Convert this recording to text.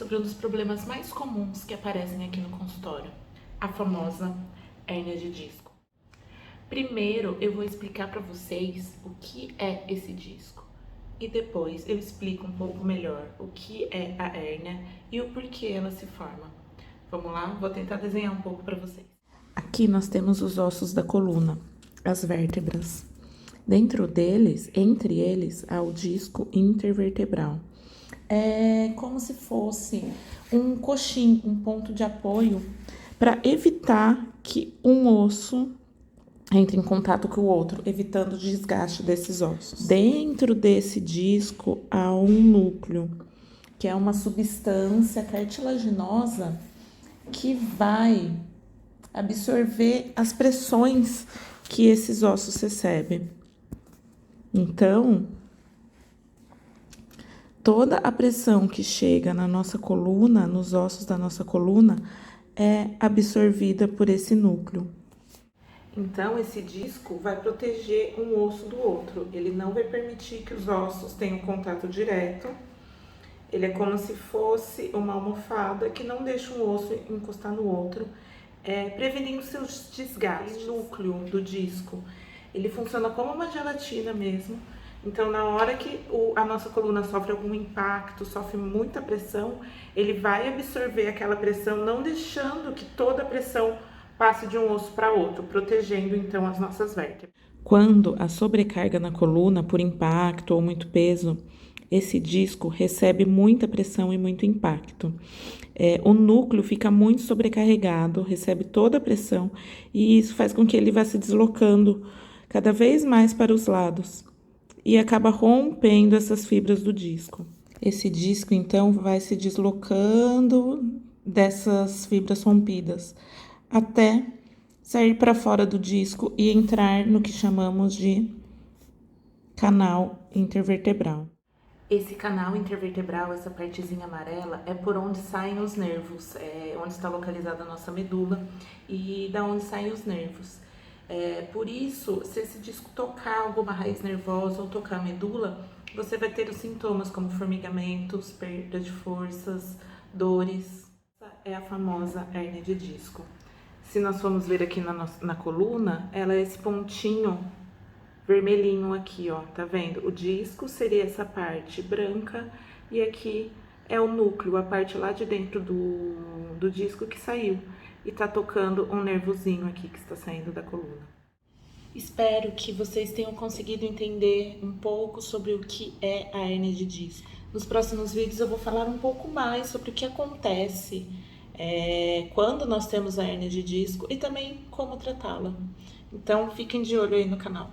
sobre um dos problemas mais comuns que aparecem aqui no consultório, a famosa hérnia de disco. Primeiro, eu vou explicar para vocês o que é esse disco e depois eu explico um pouco melhor o que é a hérnia e o porquê ela se forma. Vamos lá? Vou tentar desenhar um pouco para vocês. Aqui nós temos os ossos da coluna, as vértebras. Dentro deles, entre eles, há o disco intervertebral. É como se fosse um coxim, um ponto de apoio para evitar que um osso entre em contato com o outro, evitando o desgaste desses ossos. Dentro desse disco há um núcleo, que é uma substância cartilaginosa que vai absorver as pressões que esses ossos recebem. Então, toda a pressão que chega na nossa coluna, nos ossos da nossa coluna, é absorvida por esse núcleo. Então, esse disco vai proteger um osso do outro. Ele não vai permitir que os ossos tenham contato direto. Ele é como se fosse uma almofada que não deixa um osso encostar no outro, prevenindo seus desgastes. O núcleo do disco, ele funciona como uma gelatina mesmo. Então, na hora que a nossa coluna sofre algum impacto, sofre muita pressão, ele vai absorver aquela pressão, não deixando que toda a pressão passe de um osso para outro, protegendo então as nossas vértebras. Quando a sobrecarga na coluna por impacto ou muito peso, esse disco recebe muita pressão e muito impacto. O núcleo fica muito sobrecarregado, recebe toda a pressão e isso faz com que ele vá se deslocando cada vez mais para os lados e acaba rompendo essas fibras do disco. Esse disco, então, vai se deslocando dessas fibras rompidas até sair para fora do disco e entrar no que chamamos de canal intervertebral. Esse canal intervertebral, essa partezinha amarela, é por onde saem os nervos, onde está localizada a nossa medula e da onde saem os nervos. Por isso, se esse disco tocar alguma raiz nervosa ou tocar a medula, você vai ter os sintomas como formigamentos, perda de forças, dores. Essa é a famosa hérnia de disco. Se nós formos ver aqui na coluna, ela é esse pontinho vermelhinho aqui, ó, tá vendo? O disco seria essa parte branca e aqui é o núcleo, a parte lá de dentro do disco que saiu. E tá tocando um nervozinho aqui que está saindo da coluna. Espero que vocês tenham conseguido entender um pouco sobre o que é a hérnia de disco. Nos próximos vídeos eu vou falar um pouco mais sobre o que acontece quando nós temos a hérnia de disco e também como tratá-la. Então fiquem de olho aí no canal.